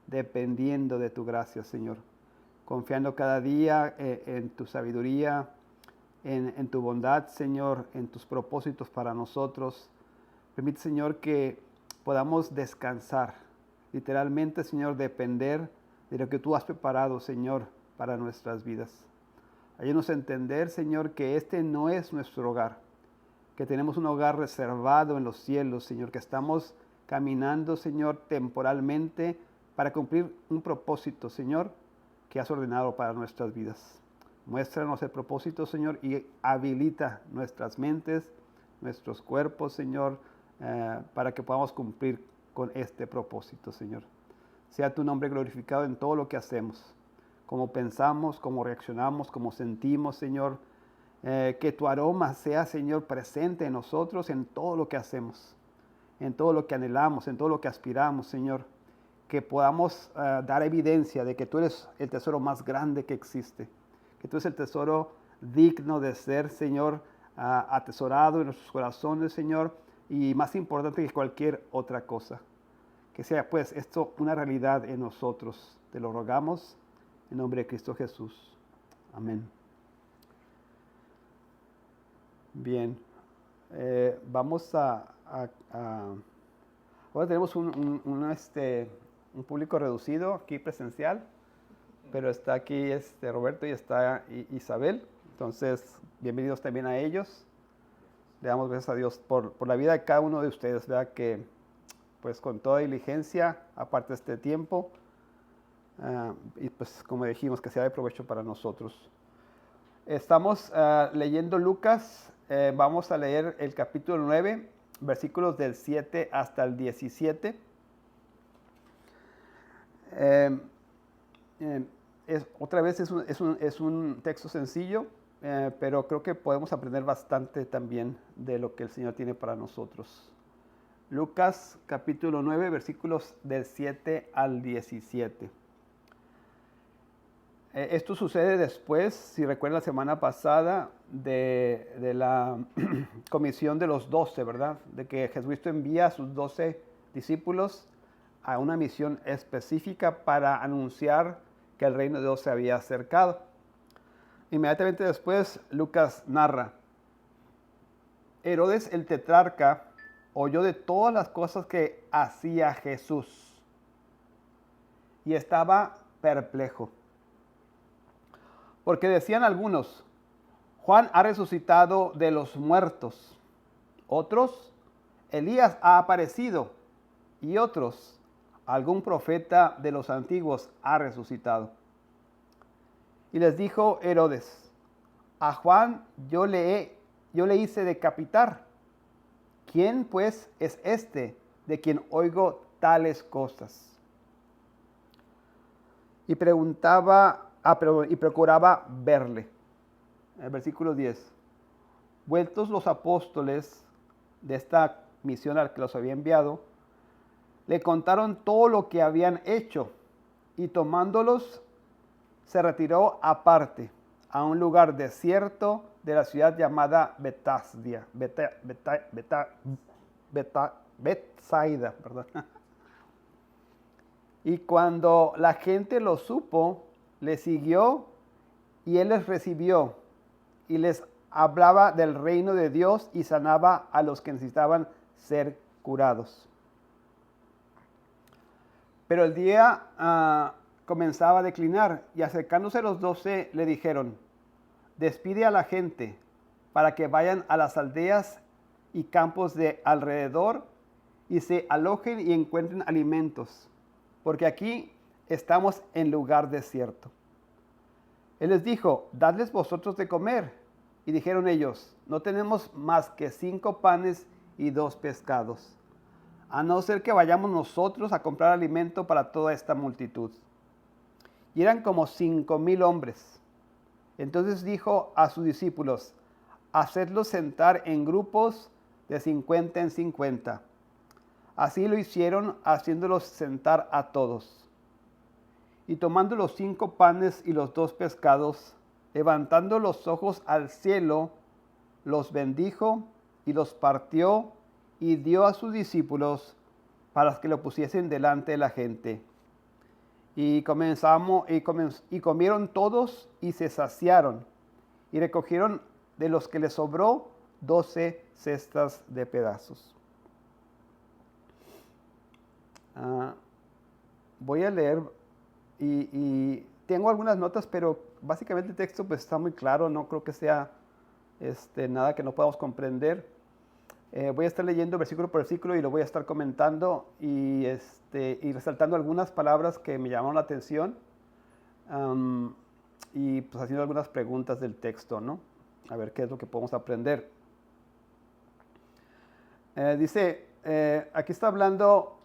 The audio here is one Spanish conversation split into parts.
dependiendo de tu gracia, Señor. Confiando cada día en tu sabiduría, en tu bondad, Señor, en tus propósitos para nosotros. Permite, Señor, que podamos descansar, literalmente, Señor, depender de lo que tú has preparado, Señor, para nuestras vidas. Ayúdanos a entender, Señor, que este no es nuestro hogar, que tenemos un hogar reservado en los cielos, Señor, que estamos caminando, Señor, temporalmente para cumplir un propósito, Señor, que has ordenado para nuestras vidas. Muéstranos el propósito, Señor, y habilita nuestras mentes, nuestros cuerpos, Señor, para que podamos cumplir con este propósito, Señor. Sea tu nombre glorificado en todo lo que hacemos, como pensamos, como reaccionamos, como sentimos, Señor. Que tu aroma sea, Señor, presente en nosotros en todo lo que hacemos, en todo lo que anhelamos, en todo lo que aspiramos, Señor. Que podamos dar evidencia de que tú eres el tesoro más grande que existe, que tú eres el tesoro digno de ser, Señor, atesorado en nuestros corazones, Señor, y más importante que cualquier otra cosa. Que sea, pues, esto una realidad en nosotros. Te lo rogamos en nombre de Cristo Jesús. Amén. Bien, vamos ahora tenemos un público reducido aquí presencial, pero está aquí Roberto y está Isabel. Entonces, bienvenidos también a ellos. Le damos gracias a Dios por la vida de cada uno de ustedes, ¿verdad? Que pues con toda diligencia, aparte de este tiempo, y pues como dijimos, que sea de provecho para nosotros. Estamos leyendo Lucas. Vamos a leer el capítulo 9, versículos del 7 hasta el 17. Otra vez es un texto sencillo, pero creo que podemos aprender bastante también de lo que el Señor tiene para nosotros. Lucas capítulo 9, versículos del 7 al 17. Esto sucede después, si recuerdan la semana pasada, de la comisión de los 12, ¿verdad? De que Jesucristo envía a sus 12 discípulos a una misión específica para anunciar que el reino de Dios se había acercado. Inmediatamente después, Lucas narra: Herodes el tetrarca oyó de todas las cosas que hacía Jesús y estaba perplejo. Porque decían algunos: Juan ha resucitado de los muertos. Otros: Elías ha aparecido. Y otros: algún profeta de los antiguos ha resucitado. Y les dijo Herodes: a Juan yo le hice decapitar. ¿Quién pues es este de quien oigo tales cosas? Y procuraba verle. El versículo 10. Vueltos los apóstoles de esta misión al que los había enviado, le contaron todo lo que habían hecho, y tomándolos se retiró aparte a un lugar desierto de la ciudad llamada Betsaida. Y cuando la gente lo supo, le siguió, y él les recibió y les hablaba del reino de Dios y sanaba a los que necesitaban ser curados. Pero el día comenzaba a declinar, y acercándose los 12 le dijeron: despide a la gente para que vayan a las aldeas y campos de alrededor y se alojen y encuentren alimentos, porque aquí estamos en lugar desierto. Él les dijo: dadles vosotros de comer. Y dijeron ellos: no tenemos más que 5 panes y 2 pescados, a no ser que vayamos nosotros a comprar alimento para toda esta multitud. Y eran como 5,000 hombres. Entonces dijo a sus discípulos: hacedlos sentar en grupos de 50 en 50. Así lo hicieron, haciéndolos sentar a todos. Y tomando los 5 panes y los 2 pescados, levantando los ojos al cielo, los bendijo y los partió y dio a sus discípulos para que lo pusiesen delante de la gente. Y comieron todos y se saciaron, y recogieron de los que les sobró 12 cestas de pedazos. Voy a leer y tengo algunas notas, pero básicamente el texto pues está muy claro, no creo que sea nada que no podamos comprender. Voy a estar leyendo versículo por versículo y lo voy a estar comentando y resaltando algunas palabras que me llamaron la atención y pues haciendo algunas preguntas del texto, ¿no? A ver qué es lo que podemos aprender. Dice, aquí está hablando,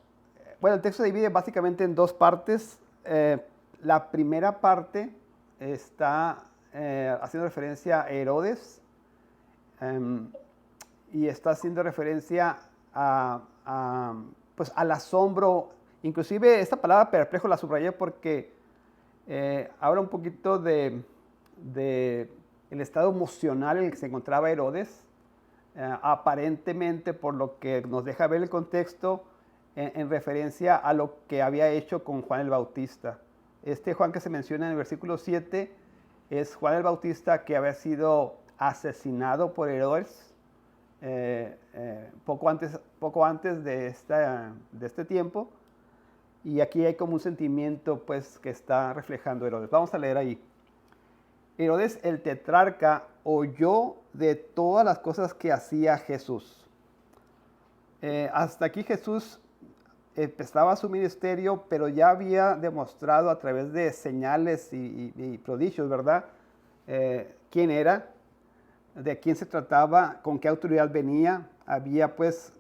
bueno, el texto se divide básicamente en dos partes. La primera parte está haciendo referencia a Herodes. Y está haciendo referencia pues al asombro. Inclusive esta palabra perplejo la subrayé porque habla un poquito de el estado emocional en el que se encontraba Herodes. Aparentemente, por lo que nos deja ver el contexto, en referencia a lo que había hecho con Juan el Bautista. Este Juan que se menciona en el versículo 7 es Juan el Bautista, que había sido asesinado por Herodes poco antes de este tiempo, y aquí hay como un sentimiento pues que está reflejando Herodes. Vamos a leer ahí. Herodes el tetrarca oyó de todas las cosas que hacía Jesús. Hasta aquí Jesús empezaba su ministerio, pero ya había demostrado a través de señales y prodigios, ¿verdad? ¿Quién era? De quién se trataba, con qué autoridad venía. Había pues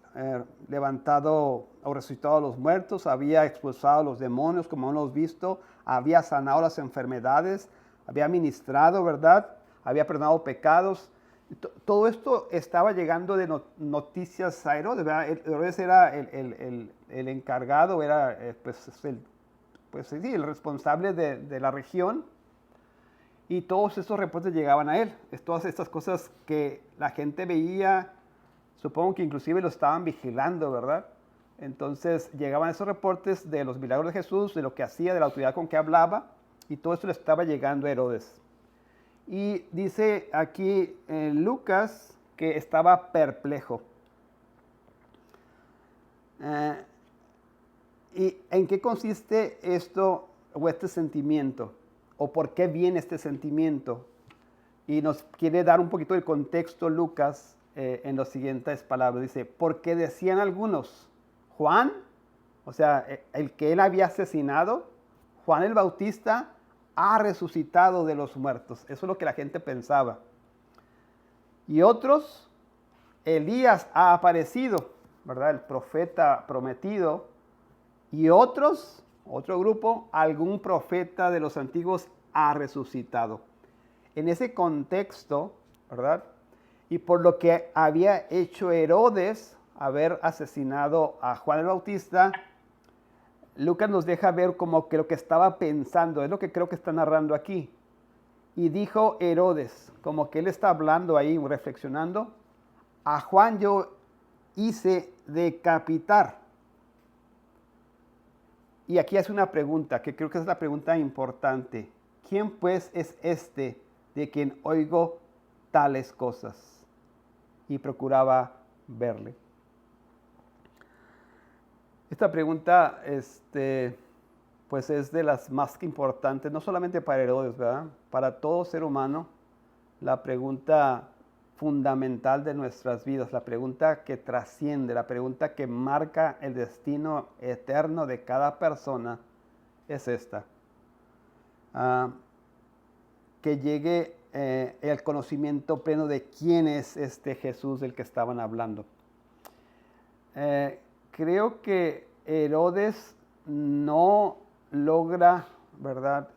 levantado o resucitado a los muertos, había expulsado a los demonios, como hemos visto, había sanado las enfermedades, había ministrado, ¿verdad? Había perdonado pecados. Todo esto estaba llegando de noticias a Herodes, ¿verdad? Herodes era el encargado, era el responsable de la región. Y todos estos reportes llegaban a él. Todas estas cosas que la gente veía, supongo que inclusive lo estaban vigilando, ¿verdad? Entonces llegaban esos reportes de los milagros de Jesús, de lo que hacía, de la autoridad con que hablaba, y todo esto le estaba llegando a Herodes. Y dice aquí Lucas que estaba perplejo. ¿Y en qué consiste esto o este sentimiento? ¿O por qué viene este sentimiento? Y nos quiere dar un poquito de contexto Lucas en las siguientes palabras. Dice, porque decían algunos, Juan, o sea, el que él había asesinado, Juan el Bautista, ha resucitado de los muertos. Eso es lo que la gente pensaba. Y otros, Elías ha aparecido, ¿verdad? El profeta prometido. Y otros, otro grupo, algún profeta de los antiguos ha resucitado. En ese contexto, ¿verdad? Y por lo que había hecho Herodes, haber asesinado a Juan el Bautista, Lucas nos deja ver como que lo que estaba pensando, es lo que creo que está narrando aquí. Y dijo Herodes, como que él está hablando ahí, reflexionando, a Juan yo hice decapitar. Y aquí hace una pregunta, que creo que es la pregunta importante. ¿Quién pues es este de quien oigo tales cosas? Y procuraba verle. Esta pregunta, pues es de las más importantes, no solamente para Herodes, ¿verdad? Para todo ser humano, la pregunta fundamental de nuestras vidas, la pregunta que trasciende, la pregunta que marca el destino eterno de cada persona es esta. Que llegue el conocimiento pleno de quién es este Jesús del que estaban hablando. Creo que Herodes no logra, ¿verdad?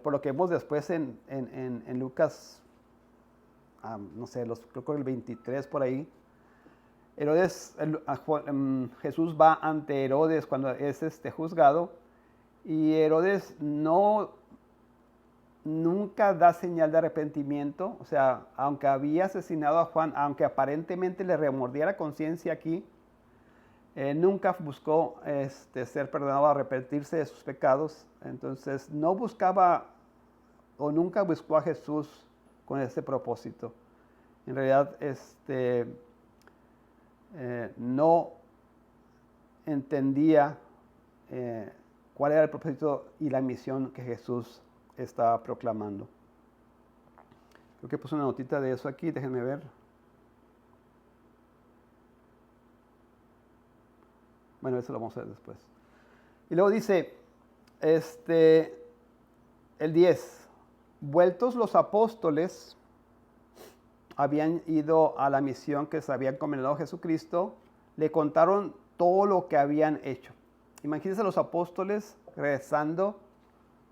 Por lo que vemos después en Lucas, no sé, creo que el 23 por ahí. Herodes, Jesús va ante Herodes cuando es juzgado, y Herodes nunca da señal de arrepentimiento. O sea, aunque había asesinado a Juan, aunque aparentemente le remordía la conciencia aquí, Nunca buscó ser perdonado, arrepentirse de sus pecados. Entonces no buscaba o nunca buscó a Jesús con ese propósito. En realidad no entendía cuál era el propósito y la misión que Jesús estaba proclamando. Creo que puse una notita de eso aquí, déjenme ver. Bueno, eso lo vamos a ver después. Y luego dice, el 10, vueltos los apóstoles, habían ido a la misión que se había encomendado a Jesucristo, le contaron todo lo que habían hecho. Imagínense los apóstoles regresando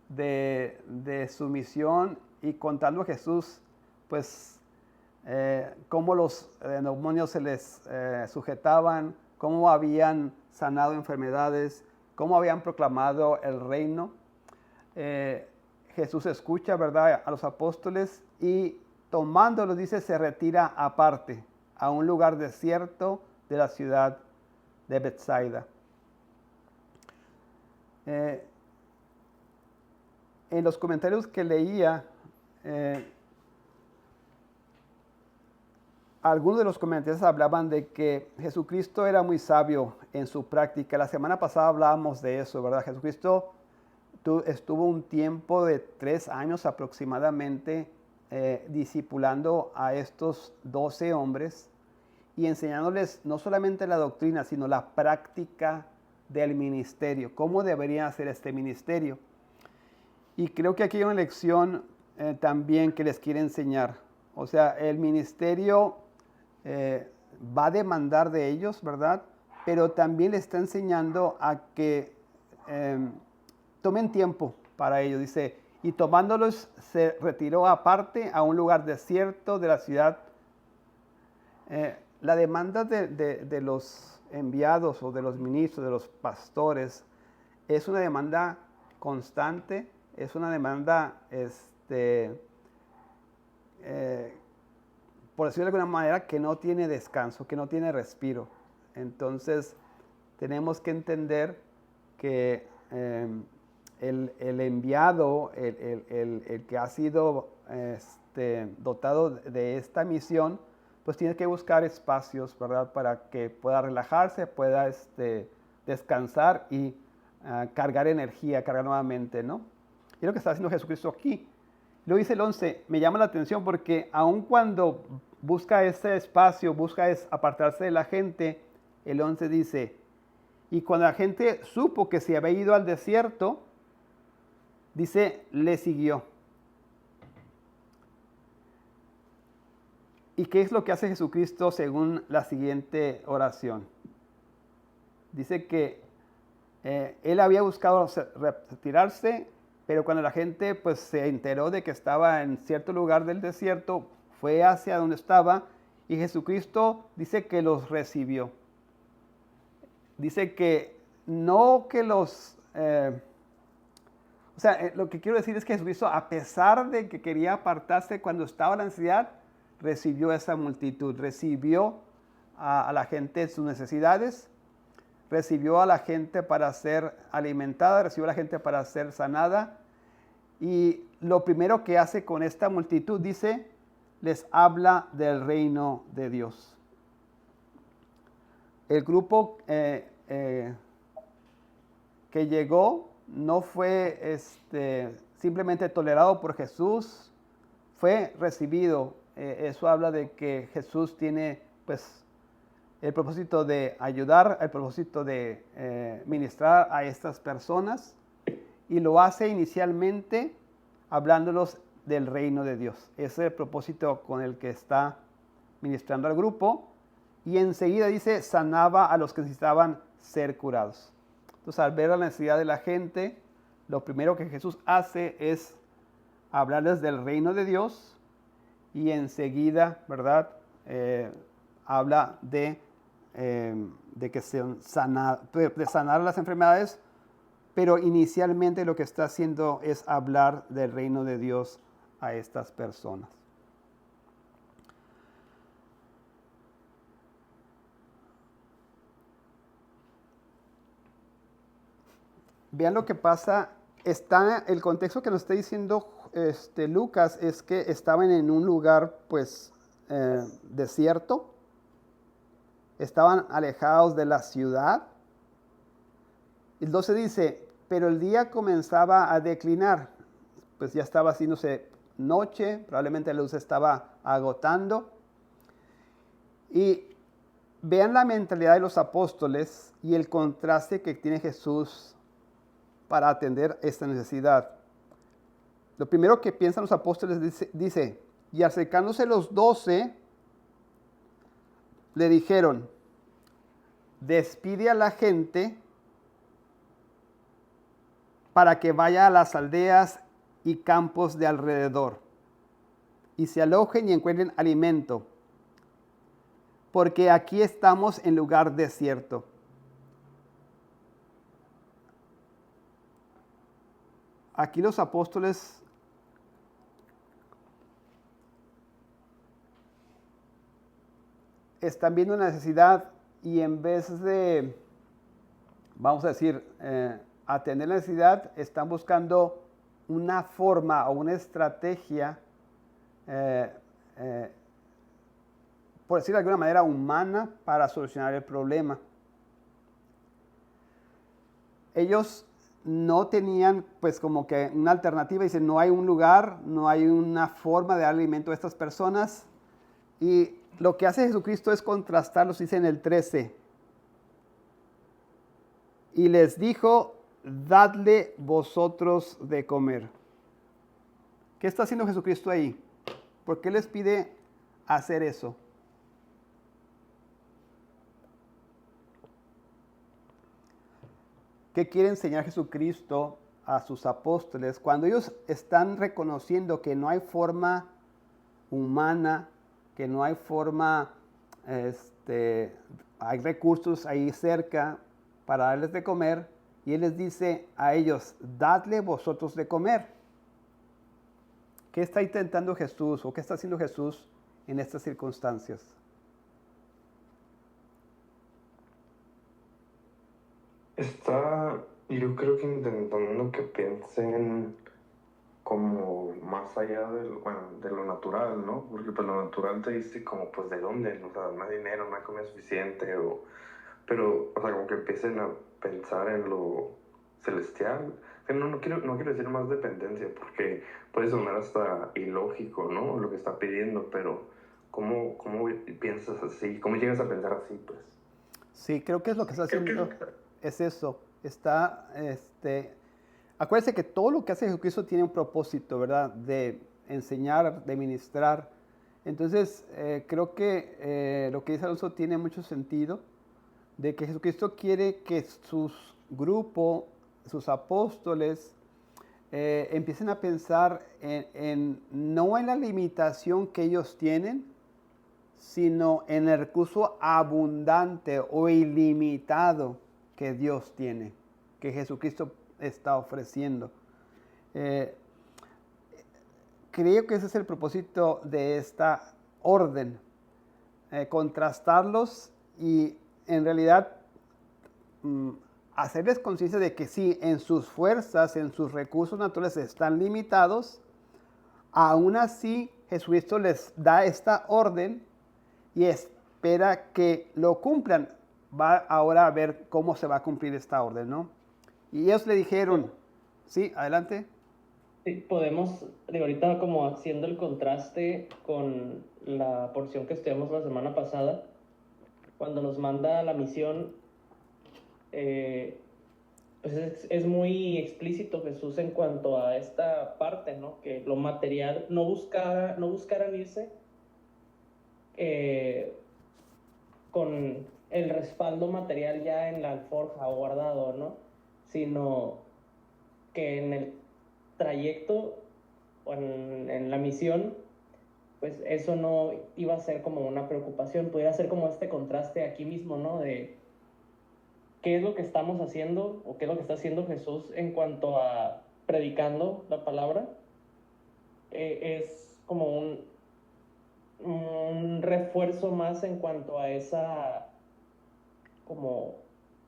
de su misión y contando a Jesús, pues, cómo los demonios se les sujetaban, cómo habían sanado enfermedades, cómo habían proclamado el reino. Jesús escucha, ¿verdad?, a los apóstoles y tomándolos, dice, se retira aparte a un lugar desierto de la ciudad de Betsaida. En los comentarios que leía, algunos de los comentarios hablaban de que Jesucristo era muy sabio en su práctica. La semana pasada hablábamos de eso, ¿verdad? Jesucristo estuvo un tiempo de 3 años aproximadamente discipulando a estos 12 hombres y enseñándoles no solamente la doctrina, sino la práctica del ministerio, cómo debería hacer este ministerio. Y creo que aquí hay una lección también que les quiere enseñar. O sea, el ministerio va a demandar de ellos, ¿verdad? Pero también le está enseñando a que tomen tiempo para ello. Dice, y tomándolos se retiró aparte a un lugar desierto de la ciudad. La demanda de los enviados o de los ministros, de los pastores, es una demanda constante, es una demanda, por decirlo de alguna manera, que no tiene descanso, que no tiene respiro. Entonces, tenemos que entender que el enviado, el que ha sido dotado de esta misión, pues tiene que buscar espacios, ¿verdad?, para que pueda relajarse, pueda descansar y cargar energía, cargar nuevamente, ¿no? Y es lo que está haciendo Jesucristo aquí. Luego dice el 11, me llama la atención porque aun cuando busca ese espacio, busca apartarse de la gente, el 11 dice, y cuando la gente supo que se había ido al desierto, dice, le siguió. ¿Y qué es lo que hace Jesucristo según la siguiente oración? Dice que él había buscado retirarse, pero cuando la gente pues se enteró de que estaba en cierto lugar del desierto, fue hacia donde estaba y Jesucristo dice que los recibió. Dice que no que los... lo que quiero decir es que Jesucristo, a pesar de que quería apartarse cuando estaba en la ansiedad, recibió esa multitud, recibió a la gente sus necesidades, recibió a la gente para ser alimentada, recibió a la gente para ser sanada. Y lo primero que hace con esta multitud, dice, les habla del reino de Dios. El grupo que llegó no fue simplemente tolerado por Jesús, fue recibido. Eso habla de que Jesús tiene pues el propósito de ayudar, el propósito de ministrar a estas personas y lo hace inicialmente hablándolos del reino de Dios. Ese es el propósito con el que está ministrando al grupo y enseguida dice sanaba a los que necesitaban ser curados. Entonces al ver la necesidad de la gente, lo primero que Jesús hace es hablarles del reino de Dios y enseguida, ¿verdad? Habla de que de sanar las enfermedades, pero inicialmente lo que está haciendo es hablar del reino de Dios a estas personas. vean lo que pasa. Está, el contexto que nos está diciendo Lucas es que estaban en un lugar pues desierto, estaban alejados de la ciudad. El 12 dice, pero el día comenzaba a declinar, pues ya estaba haciéndose noche, probablemente la luz estaba agotando. Y vean la mentalidad de los apóstoles y el contraste que tiene Jesús para atender esta necesidad. Lo primero que piensan los apóstoles dice, y acercándose los 12, le dijeron, despide a la gente para que vaya a las aldeas y campos de alrededor y se alojen y encuentren alimento, porque aquí estamos en lugar desierto. Aquí los apóstoles están viendo una necesidad y en vez de, vamos a decir, atender la necesidad, están buscando una forma o una estrategia, por decirlo de alguna manera, humana para solucionar el problema. Ellos no tenían pues como que una alternativa, dicen, no hay un lugar, no hay una forma de dar alimento a estas personas. Y lo que hace Jesucristo es contrastarlos, dice en el 13. Y les dijo, dadle vosotros de comer. ¿Qué está haciendo Jesucristo ahí? ¿Por qué les pide hacer eso? ¿Qué quiere enseñar Jesucristo a sus apóstoles cuando ellos están reconociendo que no hay forma humana, que no hay forma, hay recursos ahí cerca para darles de comer, y Él les dice a ellos, dadle vosotros de comer? ¿Qué está intentando Jesús o qué está haciendo Jesús en estas circunstancias? Yo creo que intentando que piensen como más allá de lo natural, ¿no? Porque pues lo natural te dice como pues de dónde, o sea, no hay dinero, no hay comida suficiente, pero, o sea, como que empiecen a pensar en lo celestial. Que no quiero decir más dependencia, porque puede sonar hasta ilógico, ¿no? Lo que está pidiendo, pero ¿cómo piensas así? ¿Cómo llegas a pensar así, pues? Sí, creo que es lo que está haciendo, es eso. Acuérdense que todo lo que hace Jesucristo tiene un propósito, ¿verdad? De enseñar, de ministrar. Entonces, creo que lo que dice Alonso tiene mucho sentido, de que Jesucristo quiere que sus grupos, sus apóstoles, empiecen a pensar no en la limitación que ellos tienen, sino en el recurso abundante o ilimitado que Dios tiene, que Jesucristo está ofreciendo. Eh, Creo que ese es el propósito de esta orden, contrastarlos y en realidad hacerles conciencia de que sí, en sus fuerzas, en sus recursos naturales están limitados, aún así Jesucristo les da esta orden y espera que lo cumplan. Va ahora a ver cómo se va a cumplir esta orden, ¿no? Y ellos le dijeron, sí, adelante. Sí, podemos, digo, ahorita como haciendo el contraste con la porción que estudiamos la semana pasada, cuando nos manda a la misión, eh, pues es muy explícito Jesús en cuanto a esta parte, ¿no? Que lo material, no buscaran irse eh, con el respaldo material ya en la alforja o guardado, ¿no? Sino que en el trayecto o en la misión, pues eso no iba a ser como una preocupación, pudiera ser como este contraste aquí mismo, ¿no? De qué es lo que estamos haciendo o qué es lo que está haciendo Jesús en cuanto a predicando la palabra. Es como un refuerzo más en cuanto a esa, como,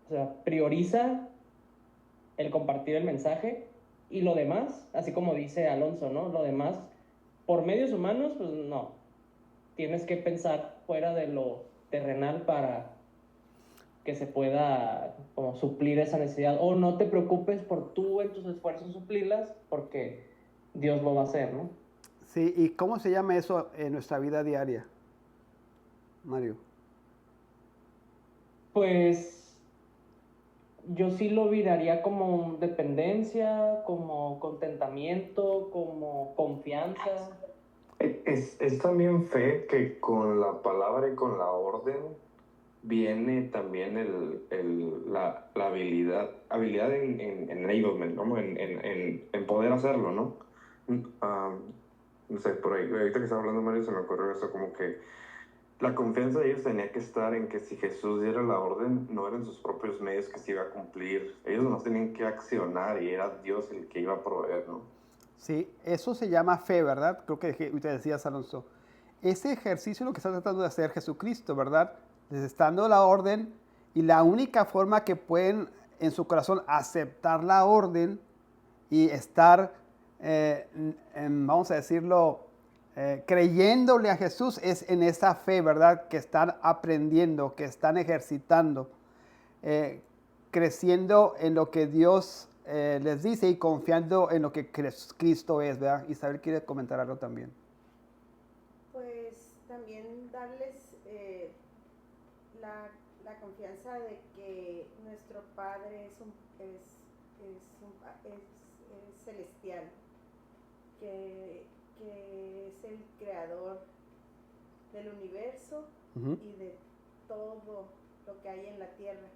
o sea, prioriza el compartir el mensaje, y lo demás, así como dice Alonso, ¿no? Lo demás, por medios humanos, pues no. Tienes que pensar fuera de lo terrenal para que se pueda como suplir esa necesidad. O no te preocupes por tú en tus esfuerzos suplirlas, porque Dios lo va a hacer, ¿no? Sí, ¿y cómo se llama eso en nuestra vida diaria, Mario? Pues yo sí lo viraría como dependencia, como contentamiento, como confianza. Es también fe que con la palabra y con la orden viene también la habilidad en enablement, ¿no? En poder hacerlo, ¿no? No sé, por ahí, ahorita que estaba hablando Mario, se me ocurrió eso, como que la confianza de ellos tenía que estar en que si Jesús diera la orden, no eran sus propios medios que se iba a cumplir. Ellos no tenían que accionar y era Dios el que iba a proveer, ¿no? Sí, eso se llama fe, ¿verdad? Creo que usted decía, Alonso. Ese ejercicio es lo que está tratando de hacer Jesucristo, ¿verdad? Les está dando la orden y la única forma que pueden en su corazón aceptar la orden y estar, vamos a decirlo, creyéndole a Jesús es en esa fe, ¿verdad? Que están aprendiendo, que están ejercitando, creciendo en lo que Dios les dice y confiando en lo que Cristo es, ¿verdad? Isabel quiere comentar algo también. Pues también darles la confianza de que nuestro Padre es celestial, que es el creador del universo y de todo lo que hay en la tierra.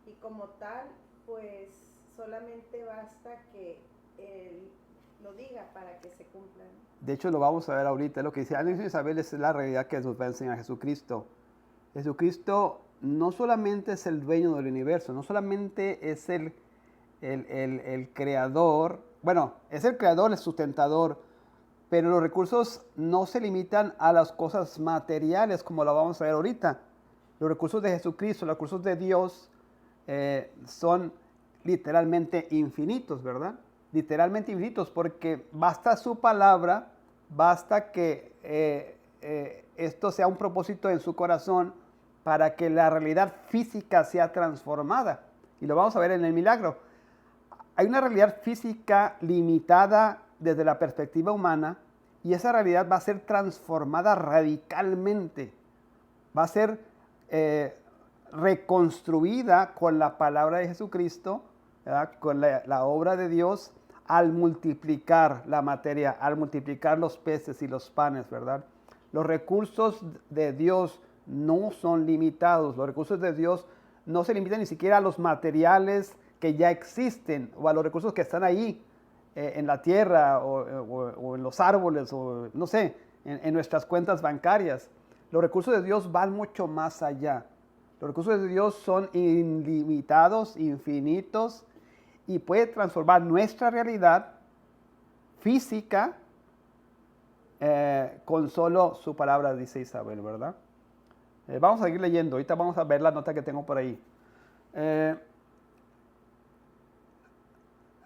Y como tal, pues solamente basta que Él lo diga para que se cumpla, ¿no? De hecho, lo vamos a ver ahorita. Lo que dice Isabel es la realidad que nos va a enseñar Jesucristo. Jesucristo no solamente es el dueño del universo, no solamente es el creador, bueno, es el creador, el sustentador, pero los recursos no se limitan a las cosas materiales como lo vamos a ver ahorita. Los recursos de Jesucristo, los recursos de Dios son literalmente infinitos, ¿verdad? Literalmente infinitos, porque basta su palabra, basta que esto sea un propósito en su corazón para que la realidad física sea transformada. Y lo vamos a ver en el milagro. Hay una realidad física limitada desde la perspectiva humana y esa realidad va a ser transformada radicalmente. Va a ser reconstruida con la palabra de Jesucristo, ¿verdad? Con la obra de Dios al multiplicar la materia, al multiplicar los peces y los panes, ¿verdad? Los recursos de Dios no son limitados. Los recursos de Dios no se limitan ni siquiera a los materiales que ya existen o a los recursos que están ahí en la tierra o en los árboles o no sé, en nuestras cuentas bancarias. Los recursos de Dios van mucho más allá. Los recursos de Dios son ilimitados, infinitos y puede transformar nuestra realidad física con solo su palabra, dice Isabel, ¿verdad? Vamos a seguir leyendo. Ahorita vamos a ver la nota que tengo por ahí.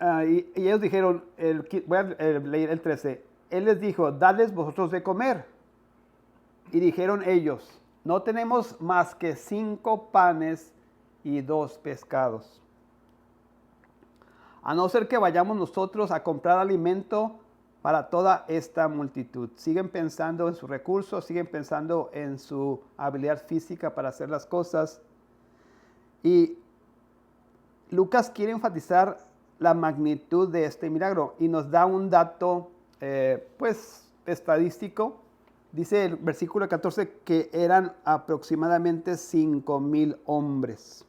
Y ellos dijeron, voy a leer el 13. Él les dijo, dadles vosotros de comer. Y dijeron ellos, no tenemos más que 5 panes y 2 pescados. A no ser que vayamos nosotros a comprar alimento para toda esta multitud. Siguen pensando en sus recursos, siguen pensando en su habilidad física para hacer las cosas. Y Lucas quiere enfatizar la magnitud de este milagro y nos da un dato, pues, estadístico. Dice el versículo 14 que eran aproximadamente 5,000 hombres.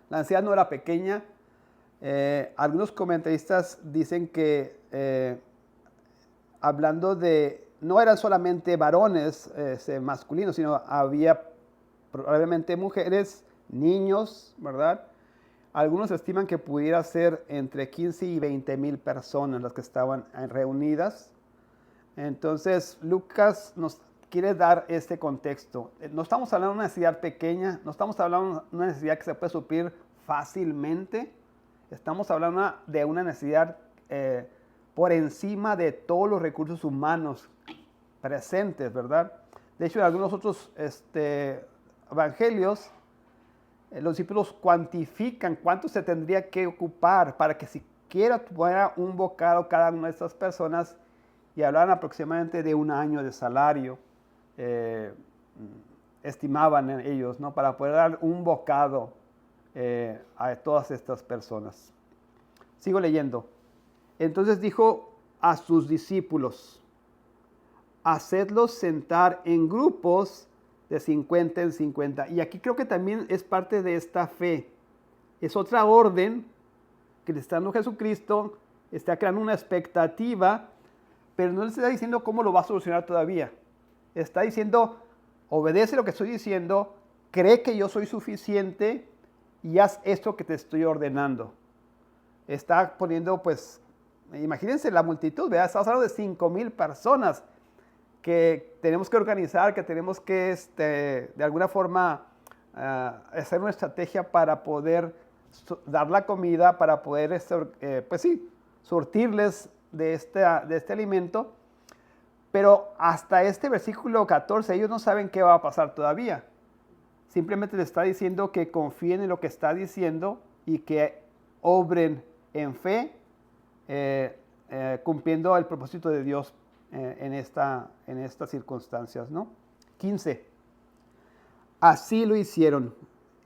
La ansiedad no era pequeña. Algunos comentaristas dicen que hablando de, no eran solamente varones masculinos, sino había probablemente mujeres, niños, ¿verdad? Algunos estiman que pudiera ser entre 15 y 20,000 personas las que estaban reunidas. Entonces, Lucas nos quiere dar este contexto. No estamos hablando de una necesidad pequeña, no estamos hablando de una necesidad que se puede suplir fácilmente. Estamos hablando de una necesidad por encima de todos los recursos humanos presentes, ¿verdad? De hecho, en algunos otros evangelios, los discípulos cuantifican cuánto se tendría que ocupar para que siquiera tuviera un bocado cada una de estas personas, y hablaban aproximadamente de un año de salario, estimaban ellos, ¿no? Para poder dar un bocado a todas estas personas. Sigo leyendo. Entonces dijo a sus discípulos: hacedlos sentar en grupos de 50 en 50. Y aquí creo que también es parte de esta fe. Es otra orden que le está dando Jesucristo. Está creando una expectativa, pero no le está diciendo cómo lo va a solucionar todavía. Está diciendo: obedece lo que estoy diciendo, cree que yo soy suficiente y haz esto que te estoy ordenando. Está poniendo, pues, imagínense la multitud, ¿verdad? Estamos hablando de 5,000 personas que tenemos que organizar, que tenemos que, de alguna forma, hacer una estrategia para poder dar la comida, para poder, pues sí, surtirles de este alimento. Pero hasta este versículo 14, ellos no saben qué va a pasar todavía. Simplemente les está diciendo que confíen en lo que está diciendo y que obren en fe, cumpliendo el propósito de Dios en estas circunstancias, ¿no? 15. Así lo hicieron.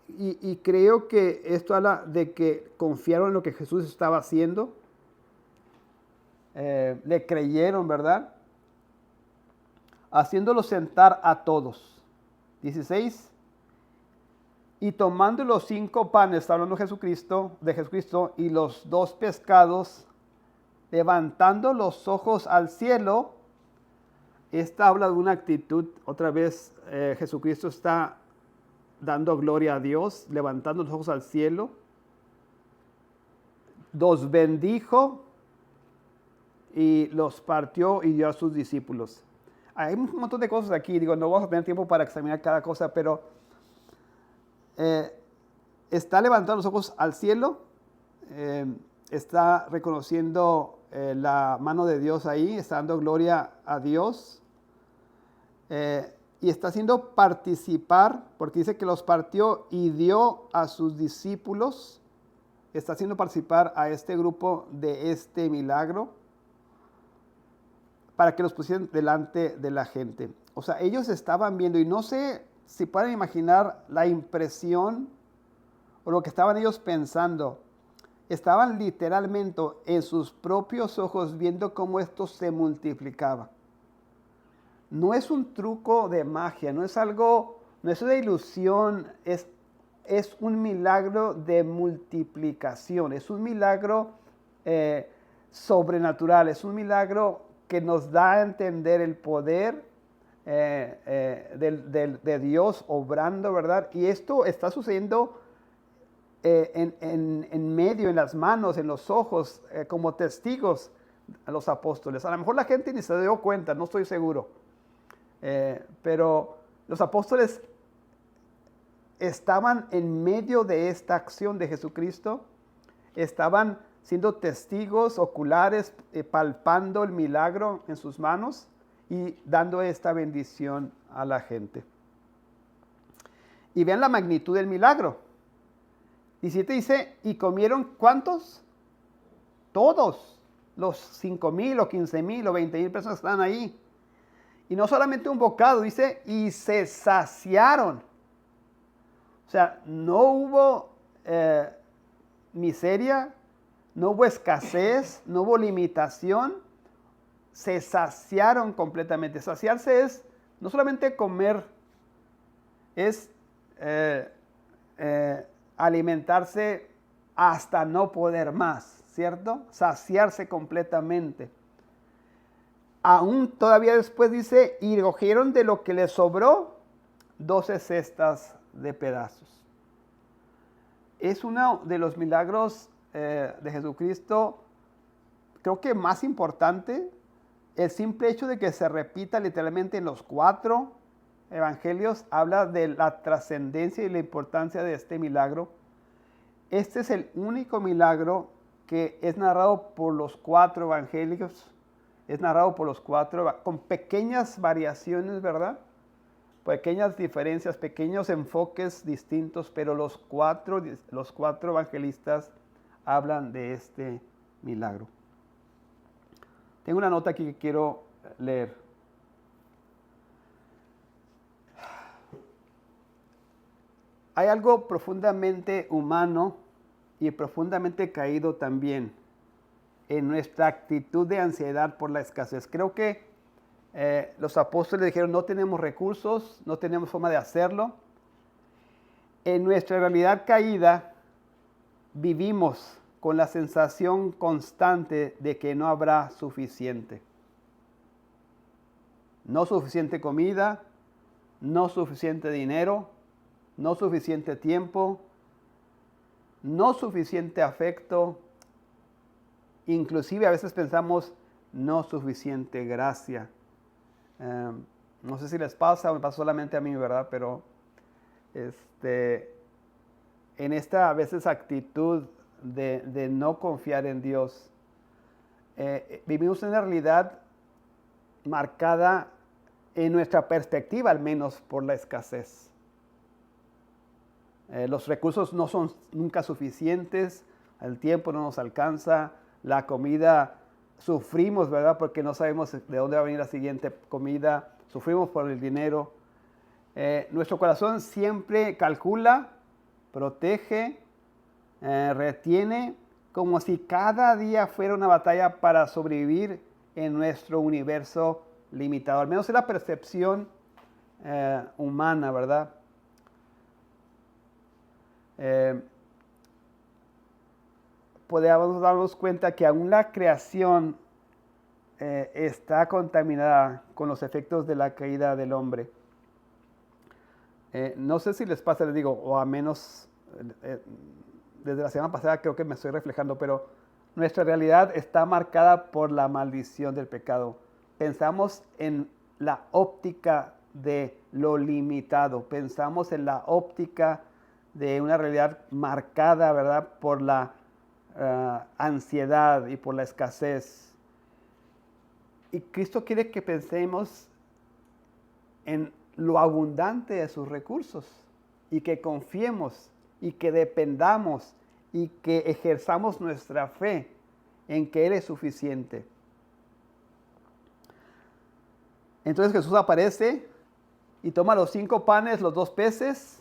Y creo que esto habla de que confiaron en lo que Jesús estaba haciendo. Le creyeron, ¿verdad? Haciéndolo sentar a todos. 16. Y tomando los 5 panes, está hablando de Jesucristo, y los 2 pescados, levantando los ojos al cielo. Esta habla de una actitud. Otra vez Jesucristo está dando gloria a Dios, levantando los ojos al cielo. Los bendijo y los partió y dio a sus discípulos. Hay un montón de cosas aquí. No vamos a tener tiempo para examinar cada cosa, pero está levantando los ojos al cielo. Está reconociendo la mano de Dios ahí, está dando gloria a Dios, y está haciendo participar, porque dice que los partió y dio a sus discípulos. Está haciendo participar a este grupo de este milagro para que los pusieran delante de la gente. O sea, ellos estaban viendo, y no sé si pueden imaginar la impresión o lo que estaban ellos pensando. Estaban literalmente en sus propios ojos viendo cómo esto se multiplicaba. No es un truco de magia, no es una ilusión, es un milagro de multiplicación, es un milagro sobrenatural, es un milagro que nos da a entender el poder de Dios obrando, ¿verdad? Y esto está sucediendo en medio, en las manos, en los ojos, como testigos a los apóstoles. A lo mejor la gente ni se dio cuenta, no estoy seguro. Pero los apóstoles estaban en medio de esta acción de Jesucristo, estaban siendo testigos oculares, palpando el milagro en sus manos y dando esta bendición a la gente. Y vean la magnitud del milagro. 17 dice, y comieron, ¿cuántos? Todos, los 5,000 o 15,000 o 20,000 personas que están ahí. Y no solamente un bocado, dice, y se saciaron. O sea, no hubo miseria, no hubo escasez, no hubo limitación. Se saciaron completamente. Saciarse es no solamente comer, es alimentarse hasta no poder más, ¿cierto? Saciarse completamente. Aún todavía después dice, y cogieron de lo que les sobró 12 cestas de pedazos. Es uno de los milagros de Jesucristo, creo que más importante. El simple hecho de que se repita literalmente en los 4 evangelios habla de la trascendencia y la importancia de este milagro. este es el único milagro que es narrado por los 4 evangelios. Es narrado por los 4, con pequeñas variaciones, ¿verdad? Pequeñas diferencias, pequeños enfoques distintos, pero los cuatro evangelistas hablan de este milagro. Tengo una nota aquí que quiero leer. Hay algo profundamente humano y profundamente caído también en nuestra actitud de ansiedad por la escasez. Creo que los apóstoles dijeron, no tenemos recursos, no tenemos forma de hacerlo. En nuestra realidad caída vivimos con la sensación constante de que no habrá suficiente. No suficiente comida, no suficiente dinero, no suficiente tiempo, no suficiente afecto. Inclusive a veces pensamos no suficiente gracia. No sé si les pasa o me pasa solamente a mí, ¿verdad? Pero en esta a veces actitud de no confiar en Dios, vivimos en una realidad marcada en nuestra perspectiva, al menos por la escasez. Los recursos no son nunca suficientes, el tiempo no nos alcanza, la comida sufrimos, ¿verdad? Porque no sabemos de dónde va a venir la siguiente comida, sufrimos por el dinero. Nuestro corazón siempre calcula, protege, retiene, como si cada día fuera una batalla para sobrevivir en nuestro universo limitado. Al menos es la percepción humana, ¿verdad? Podemos darnos cuenta que aún la creación está contaminada con los efectos de la caída del hombre. No sé si les pasa, les digo, o a menos desde la semana pasada creo que me estoy reflejando, pero nuestra realidad está marcada por la maldición del pecado. Pensamos en la óptica de lo limitado, pensamos en la óptica de una realidad marcada, ¿verdad?, por la ansiedad y por la escasez. Y Cristo quiere que pensemos en lo abundante de sus recursos y que confiemos y que dependamos y que ejerzamos nuestra fe en que Él es suficiente. Entonces Jesús aparece y toma los 5 panes, los 2 peces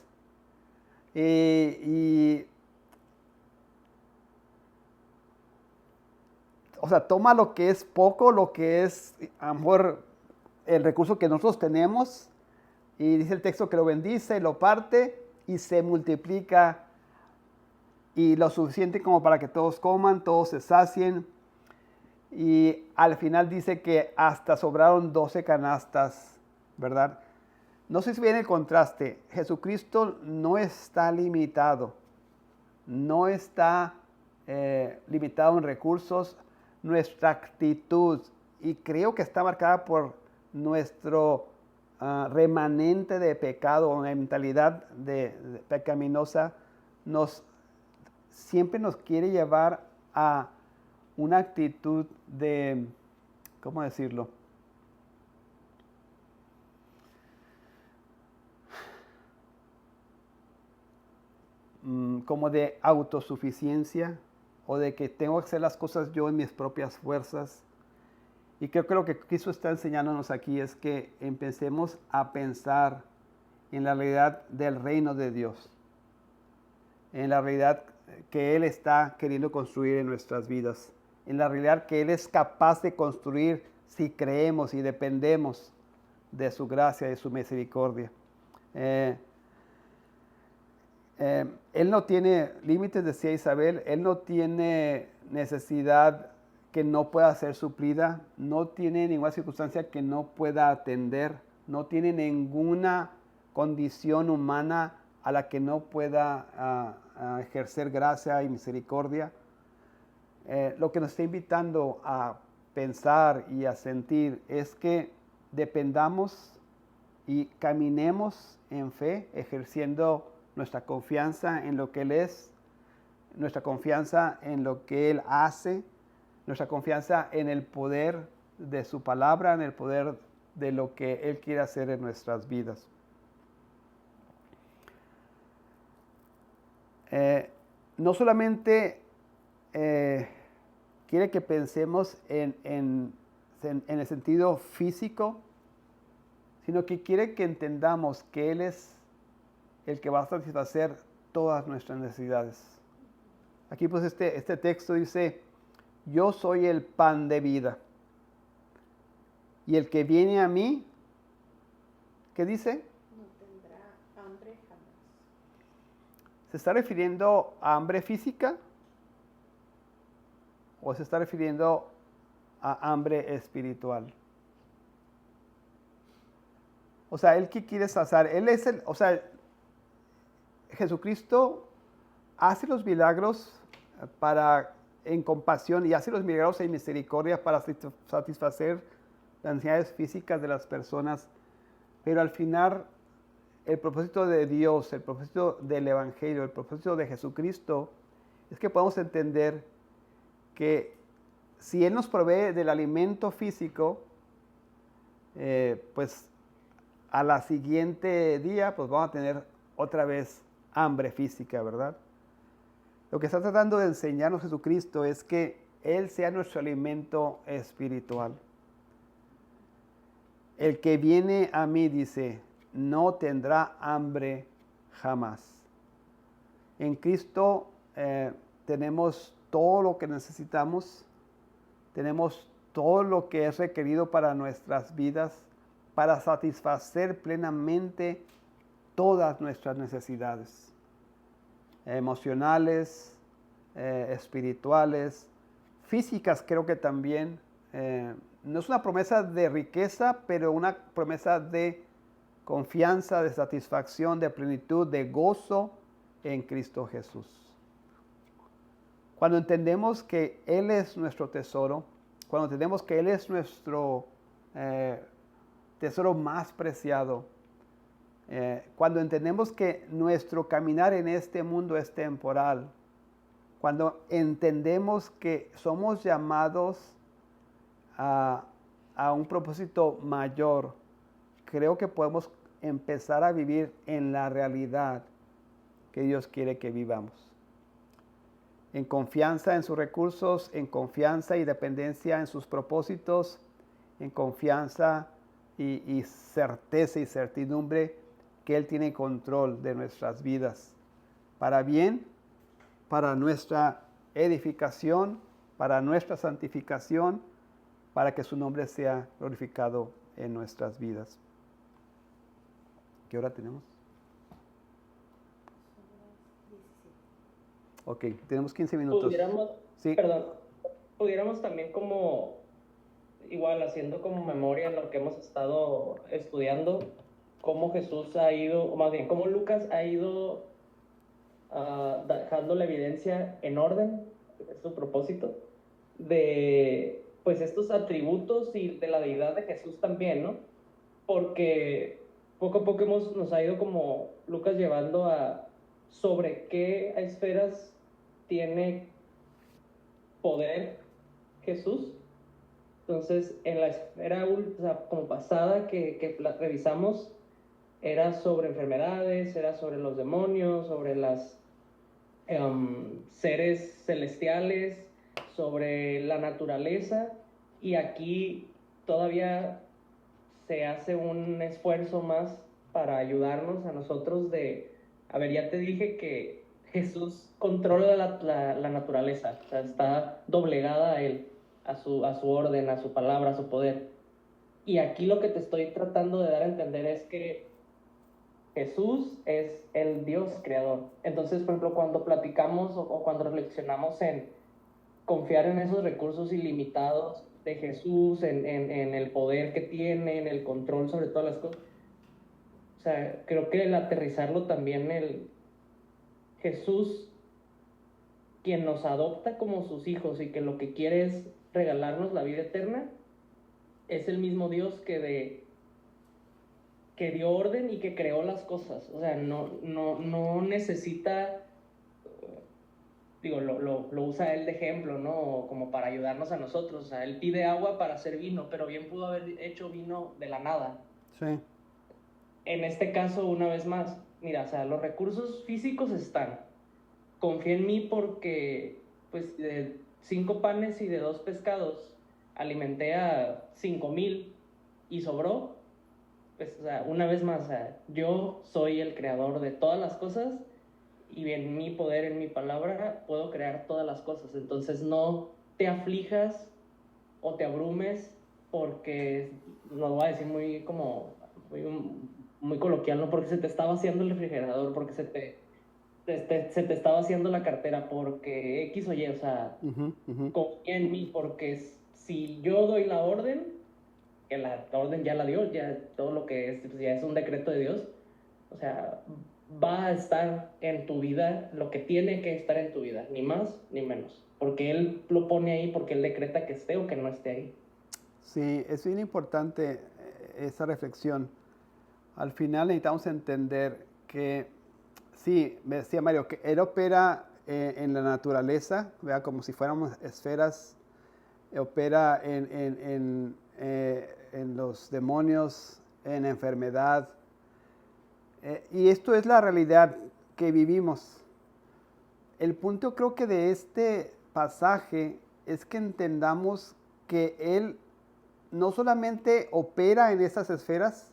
o sea, toma lo que es poco, lo que es a lo mejor el recurso que nosotros tenemos, y dice el texto que lo bendice, lo parte y se multiplica, y lo suficiente como para que todos coman, todos se sacien. Y al final dice que hasta sobraron 12 canastas, ¿verdad? No sé si viene el contraste. Jesucristo no está limitado, no está limitado en recursos. Nuestra actitud, y creo que está marcada por nuestro remanente de pecado, una mentalidad de pecaminosa, siempre nos quiere llevar a una actitud de, ¿cómo decirlo? Como de autosuficiencia, o de que tengo que hacer las cosas yo en mis propias fuerzas. Y creo que lo que Cristo está enseñándonos aquí es que empecemos a pensar en la realidad del reino de Dios, en la realidad que Él está queriendo construir en nuestras vidas, en la realidad que Él es capaz de construir si creemos y dependemos de su gracia y de su misericordia. Él no tiene límites, decía Isabel, Él no tiene necesidad que no pueda ser suplida, no tiene ninguna circunstancia que no pueda atender, no tiene ninguna condición humana a la que no pueda ejercer gracia y misericordia. Lo que nos está invitando a pensar y a sentir es que dependamos y caminemos en fe, ejerciendo nuestra confianza en lo que Él es, nuestra confianza en lo que Él hace, nuestra confianza en el poder de su palabra, en el poder de lo que Él quiere hacer en nuestras vidas. No solamente quiere que pensemos en el sentido físico, sino que quiere que entendamos que Él es el que va a satisfacer todas nuestras necesidades. Aquí pues este texto dice, yo soy el pan de vida. Y el que viene a mí, ¿qué dice? No tendrá hambre jamás. ¿Se está refiriendo a hambre física? ¿O se está refiriendo a hambre espiritual? O sea, ¿Él qué quiere saciar? Él es Jesucristo hace los milagros en compasión y hace los milagros en misericordia para satisfacer las necesidades físicas de las personas, pero al final el propósito de Dios, el propósito del Evangelio, el propósito de Jesucristo es que podamos entender que si Él nos provee del alimento físico, pues a la siguiente día pues vamos a tener otra vez hambre física, ¿verdad? Lo que está tratando de enseñarnos Jesucristo es que Él sea nuestro alimento espiritual. El que viene a mí, dice, no tendrá hambre jamás. En Cristo tenemos todo lo que necesitamos, tenemos todo lo que es requerido para nuestras vidas, para satisfacer plenamente todas nuestras necesidades emocionales, espirituales, físicas creo que también. No es una promesa de riqueza, pero una promesa de confianza, de satisfacción, de plenitud, de gozo en Cristo Jesús. Cuando entendemos que Él es nuestro tesoro, cuando entendemos que Él es nuestro tesoro más preciado, cuando entendemos que nuestro caminar en este mundo es temporal, cuando entendemos que somos llamados a un propósito mayor, creo que podemos empezar a vivir en la realidad que Dios quiere que vivamos. En confianza en sus recursos, en confianza y dependencia en sus propósitos, en confianza y certeza y certidumbre que Él tiene control de nuestras vidas, para bien, para nuestra edificación, para nuestra santificación, para que su nombre sea glorificado en nuestras vidas. ¿Qué hora tenemos? Ok, tenemos 15 minutos. Pudiéramos también como, igual haciendo como memoria en lo que hemos estado estudiando, cómo Jesús ha ido, o más bien, cómo Lucas ha ido dejando la evidencia en orden, es su propósito, de pues estos atributos y de la deidad de Jesús también, ¿no? Porque poco a poco nos ha ido como Lucas llevando a sobre qué esferas tiene poder Jesús. Entonces, en la esfera como pasada que revisamos, era sobre enfermedades, era sobre los demonios, sobre las seres celestiales, sobre la naturaleza, y aquí todavía se hace un esfuerzo más para ayudarnos a nosotros a ver, ya te dije que Jesús controla la naturaleza, o sea, está doblegada a Él, a su orden, a su palabra, a su poder. Y aquí lo que te estoy tratando de dar a entender es que Jesús es el Dios creador. Entonces, por ejemplo, cuando platicamos o cuando reflexionamos en confiar en esos recursos ilimitados de Jesús, en el poder que tiene, en el control sobre todas las cosas, o sea, creo que el aterrizarlo también, el Jesús, quien nos adopta como sus hijos y que lo que quiere es regalarnos la vida eterna, es el mismo Dios que dio orden y que creó las cosas. O sea, no necesita digo, lo usa él de ejemplo, ¿no? Como para ayudarnos a nosotros. O sea, él pide agua para hacer vino, pero bien pudo haber hecho vino de la nada. Sí. En este caso, una vez más, mira, o sea, los recursos físicos están. Confía en mí porque, pues, de 5 panes y de 2 pescados, alimenté a 5,000 y sobró. Pues, o sea, una vez más, o sea, yo soy el creador de todas las cosas y en mi poder, en mi palabra, puedo crear todas las cosas. Entonces no te aflijas o te abrumes porque, lo voy a decir muy como, muy coloquial, ¿no? Porque se te está vaciando el refrigerador, porque se te está vaciando la cartera, porque X o Y, o sea, confía en mí, porque si yo doy la orden, que la orden ya la dio, ya todo lo que es, pues ya es un decreto de Dios, o sea, va a estar en tu vida lo que tiene que estar en tu vida, ni más ni menos, porque Él lo pone ahí, porque Él decreta que esté o que no esté ahí. Sí, es bien importante esa reflexión. Al final necesitamos entender que, sí, me decía Mario, que Él opera en la naturaleza, ¿verdad? Como si fuéramos esferas, opera en los demonios, en enfermedad. Y esto es la realidad que vivimos. El punto creo que de este pasaje es que entendamos que Él no solamente opera en esas esferas,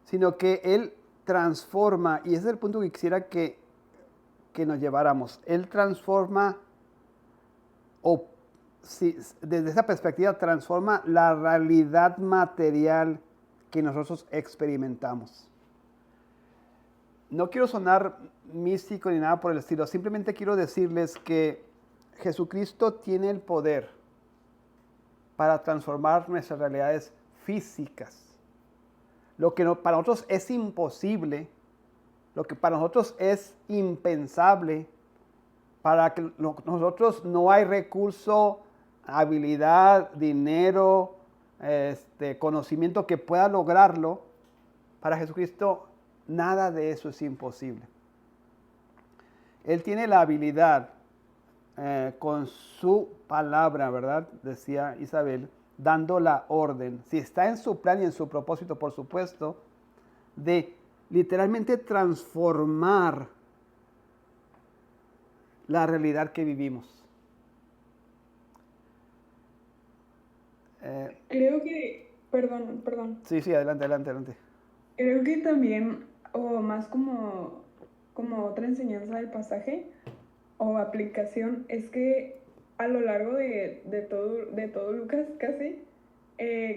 sino que Él transforma, y ese es el punto que quisiera que nos lleváramos. Él transforma, desde esa perspectiva, transforma la realidad material que nosotros experimentamos. No quiero sonar místico ni nada por el estilo, simplemente quiero decirles que Jesucristo tiene el poder para transformar nuestras realidades físicas. Lo que para nosotros es imposible, lo que para nosotros es impensable, para que nosotros no hay recurso, habilidad, dinero, conocimiento que pueda lograrlo, para Jesucristo nada de eso es imposible. Él tiene la habilidad con su palabra, ¿verdad? Decía Isabel, dando la orden, si está en su plan y en su propósito, por supuesto, de literalmente transformar la realidad que vivimos. Creo que, perdón. Sí, adelante. Creo que también, o más como otra enseñanza del pasaje o aplicación, es que a lo largo de todo Lucas casi,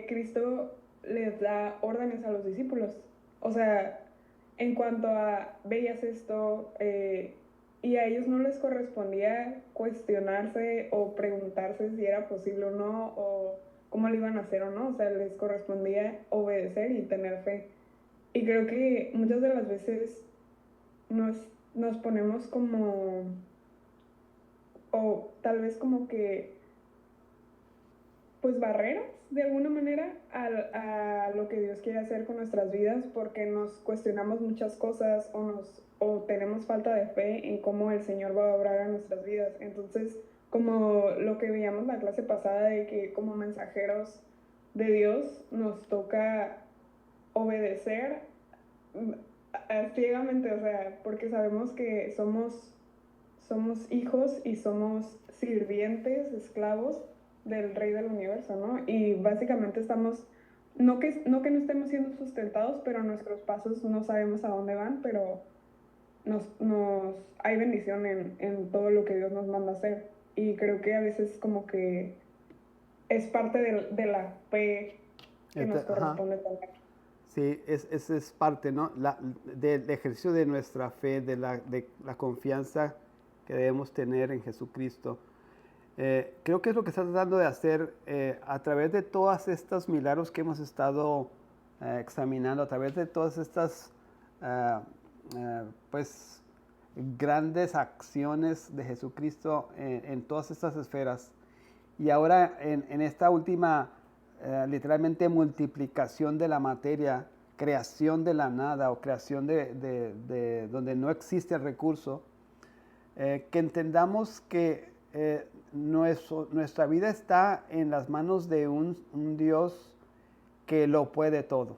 Cristo les da órdenes a los discípulos. O sea, en cuanto a veías esto, y a ellos no les correspondía cuestionarse o preguntarse si era posible o no, o cómo lo iban a hacer o no. O sea, les correspondía obedecer y tener fe. Y creo que muchas de las veces nos ponemos como, o tal vez como que, pues barreras de alguna manera a lo que Dios quiere hacer con nuestras vidas, porque nos cuestionamos muchas cosas o tenemos falta de fe en cómo el Señor va a obrar en nuestras vidas. Entonces, como lo que veíamos la clase pasada, de que como mensajeros de Dios nos toca obedecer ciegamente, o sea, porque sabemos que somos hijos y somos sirvientes, esclavos del Rey del Universo, ¿no? Y básicamente estamos, no que no estemos siendo sustentados, pero nuestros pasos no sabemos a dónde van, pero hay bendición en todo lo que Dios nos manda a hacer. Y creo que a veces como que es parte de la fe que nos corresponde también. Sí, esa es parte, ¿no? Del ejercicio de nuestra fe, de la confianza que debemos tener en Jesucristo. Creo que es lo que está tratando de hacer a través de todos estos milagros que hemos estado examinando, a través de todas estas pues grandes acciones de Jesucristo en todas estas esferas. Y ahora en esta última literalmente multiplicación de la materia, creación de la nada o creación de donde no existe el recurso, que entendamos que nuestra vida está en las manos de un Dios que lo puede todo.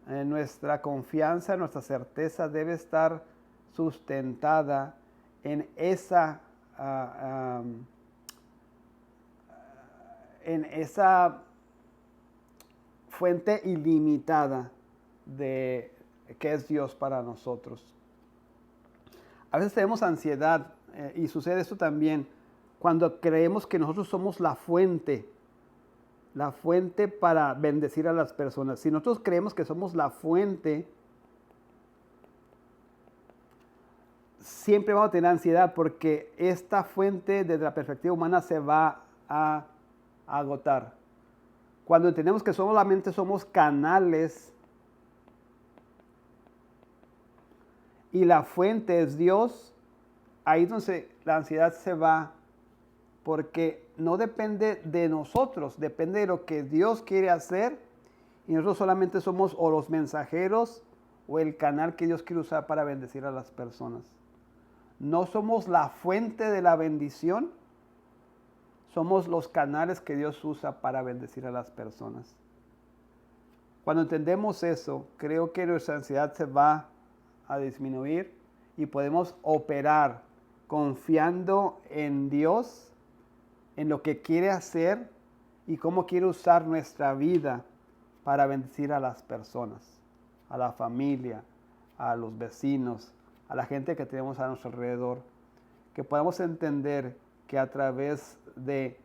Nuestra confianza, nuestra certeza debe estar sustentada en esa fuente ilimitada de que es Dios para nosotros. A veces tenemos ansiedad y sucede esto también cuando creemos que nosotros somos la fuente para bendecir a las personas. Si nosotros creemos que somos la fuente, siempre vamos a tener ansiedad porque esta fuente desde la perspectiva humana se va a agotar. Cuando entendemos que solamente somos canales y la fuente es Dios, ahí es donde la ansiedad se va, porque no depende de nosotros, depende de lo que Dios quiere hacer y nosotros solamente somos o los mensajeros o el canal que Dios quiere usar para bendecir a las personas. No somos la fuente de la bendición, somos los canales que Dios usa para bendecir a las personas. Cuando entendemos eso, creo que nuestra ansiedad se va a disminuir y podemos operar confiando en Dios, en lo que quiere hacer y cómo quiere usar nuestra vida para bendecir a las personas, a la familia, a los vecinos, a la gente que tenemos a nuestro alrededor. Que podamos entender que a través de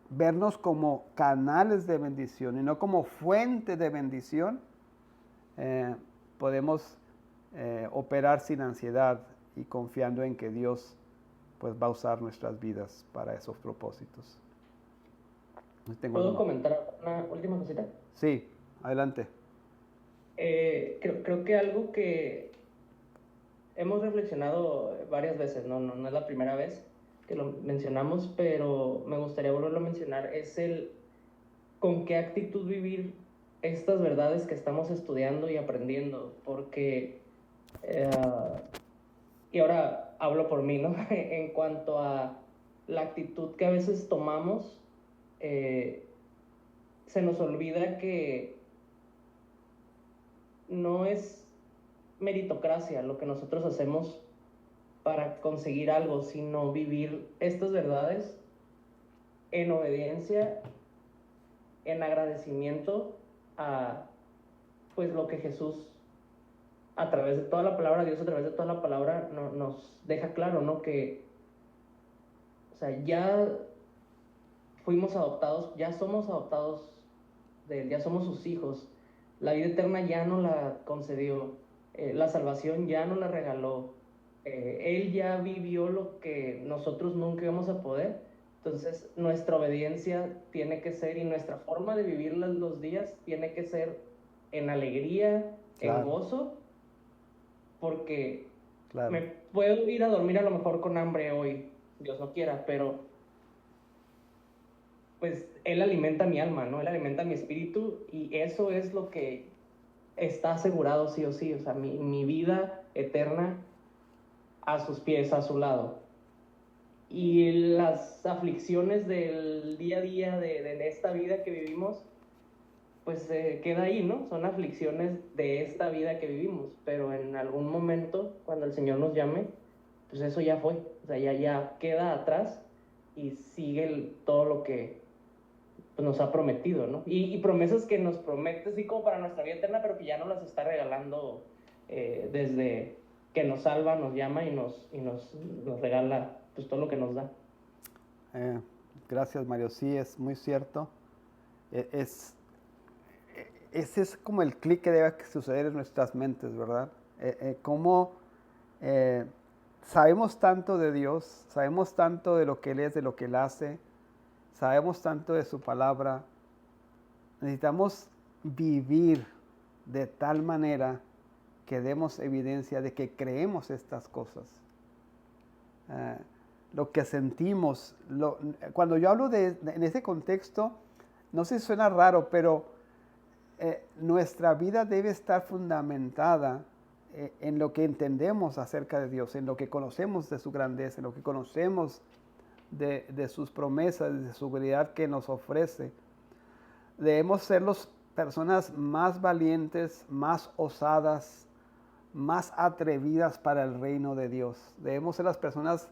vernos como canales de bendición y no como fuente de bendición, podemos operar sin ansiedad y confiando en que Dios pues va a usar nuestras vidas para esos propósitos. ¿Puedo comentar una última cosita? Sí, adelante. Creo que algo que hemos reflexionado varias veces, no es la primera vez que lo mencionamos, pero me gustaría volverlo a mencionar, es el con qué actitud vivir estas verdades que estamos estudiando y aprendiendo, porque, y ahora hablo por mí, ¿no? En cuanto a la actitud que a veces tomamos, se nos olvida que no es meritocracia lo que nosotros hacemos para conseguir algo, sino vivir estas verdades en obediencia, en agradecimiento a pues lo que Jesús a través de toda la palabra, Dios a través de toda la palabra nos deja claro, ¿no? Que, o sea, ya fuimos adoptados, ya somos adoptados de Él, ya somos sus hijos. La vida eterna ya no la concedió, la salvación ya no la regaló. Él ya vivió lo que nosotros nunca íbamos a poder. Entonces, nuestra obediencia tiene que ser, y nuestra forma de vivir los días tiene que ser en alegría, claro, en gozo, porque claro, me puedo ir a dormir a lo mejor con hambre hoy, Dios no quiera, pero pues Él alimenta mi alma, ¿no? Él alimenta mi espíritu, y eso es lo que está asegurado sí o sí, o sea, mi vida eterna a sus pies, a su lado. Y las aflicciones del día a día de esta vida que vivimos, pues queda ahí, ¿no? Son aflicciones de esta vida que vivimos, pero en algún momento, cuando el Señor nos llame, pues eso ya fue, o sea, ya queda atrás y sigue todo lo que pues, nos ha prometido, ¿no? Y promesas que nos promete así como para nuestra vida eterna, pero que ya nos las está regalando desde que nos salva, nos llama y nos regala pues todo lo que nos da. Gracias, Mario. Sí, es muy cierto. Ese es como el clic que debe suceder en nuestras mentes, ¿verdad? Cómo sabemos tanto de Dios, sabemos tanto de lo que Él es, de lo que Él hace, sabemos tanto de su palabra. Necesitamos vivir de tal manera que demos evidencia de que creemos estas cosas. Lo que sentimos, cuando yo hablo en ese contexto, no sé si suena raro, pero nuestra vida debe estar fundamentada en lo que entendemos acerca de Dios, en lo que conocemos de su grandeza, en lo que conocemos de sus promesas, de su seguridad que nos ofrece. Debemos ser las personas más valientes, más osadas, más atrevidas para el reino de Dios. Debemos ser las personas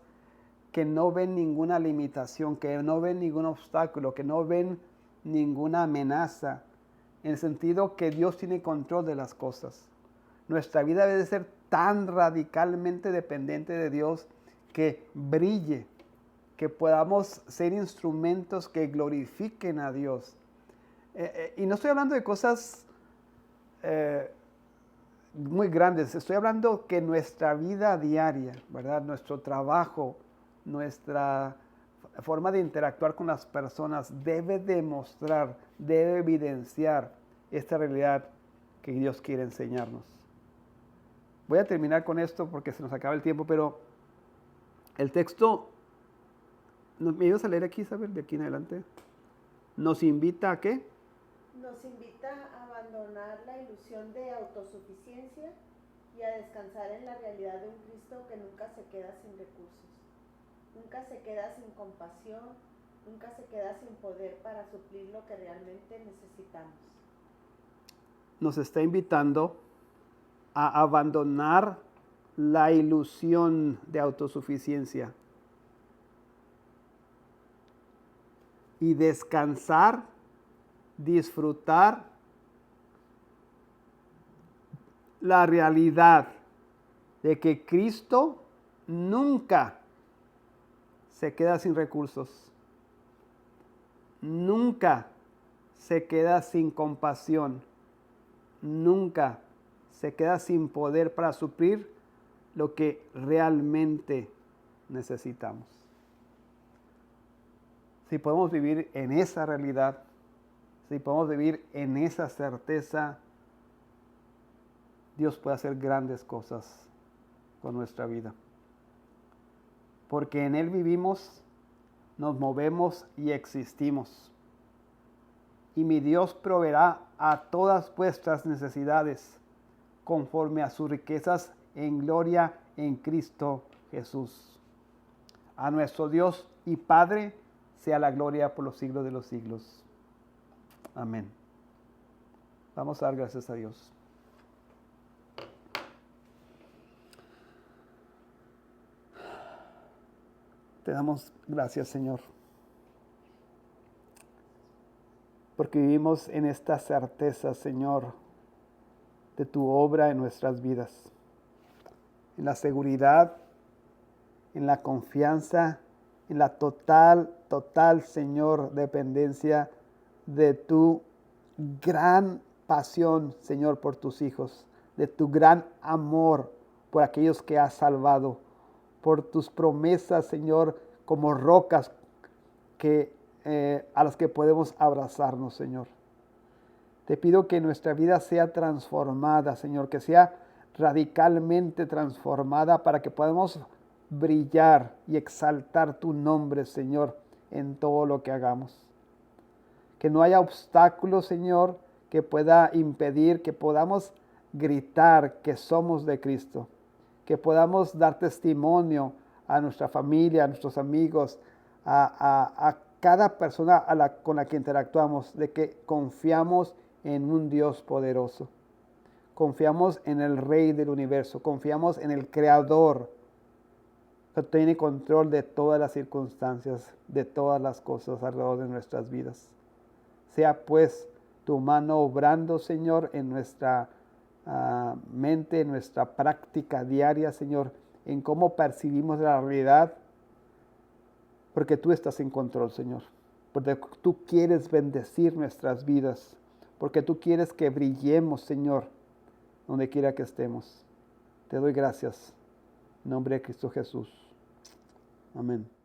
que no ven ninguna limitación, que no ven ningún obstáculo, que no ven ninguna amenaza, en el sentido que Dios tiene control de las cosas. Nuestra vida debe ser tan radicalmente dependiente de Dios que brille, que podamos ser instrumentos que glorifiquen a Dios. Y no estoy hablando de cosas muy grandes, estoy hablando que nuestra vida diaria, ¿verdad? Nuestro trabajo, nuestra forma de interactuar con las personas debe demostrar, debe evidenciar esta realidad que Dios quiere enseñarnos. Voy a terminar con esto porque se nos acaba el tiempo, pero el texto, ¿me ibas a leer aquí, Isabel, de aquí en adelante? ¿Nos invita a qué? Nos invita a abandonar la ilusión de autosuficiencia y a descansar en la realidad de un Cristo que nunca se queda sin recursos, nunca se queda sin compasión, nunca se queda sin poder para suplir lo que realmente necesitamos. Nos está invitando a abandonar la ilusión de autosuficiencia y descansar, disfrutar la realidad de que Cristo nunca se queda sin recursos, nunca se queda sin compasión, nunca se queda sin poder para suplir lo que realmente necesitamos. Si podemos vivir en esa realidad, si podemos vivir en esa certeza, Dios puede hacer grandes cosas con nuestra vida. Porque en Él vivimos, nos movemos y existimos. Y mi Dios proveerá a todas vuestras necesidades conforme a sus riquezas en gloria en Cristo Jesús. A nuestro Dios y Padre sea la gloria por los siglos de los siglos. Amén. Vamos a dar gracias a Dios. Te damos gracias, Señor, porque vivimos en esta certeza, Señor, de tu obra en nuestras vidas, en la seguridad, en la confianza, en la total, Señor, dependencia de tu gran pasión, Señor, por tus hijos, de tu gran amor por aquellos que has salvado, por tus promesas, Señor, como rocas a las que podemos abrazarnos, Señor. Te pido que nuestra vida sea transformada, Señor, que sea radicalmente transformada para que podamos brillar y exaltar tu nombre, Señor, en todo lo que hagamos. Que no haya obstáculos, Señor, que pueda impedir que podamos gritar que somos de Cristo, que podamos dar testimonio a nuestra familia, a nuestros amigos, a cada persona con la que interactuamos, de que confiamos en un Dios poderoso. Confiamos en el Rey del universo, confiamos en el Creador que tiene control de todas las circunstancias, de todas las cosas alrededor de nuestras vidas. Sea pues tu mano obrando, Señor, en nuestra mente, en nuestra práctica diaria, Señor, en cómo percibimos la realidad, porque tú estás en control, Señor, porque tú quieres bendecir nuestras vidas, porque tú quieres que brillemos, Señor, donde quiera que estemos. Te doy gracias. En nombre de Cristo Jesús. Amén.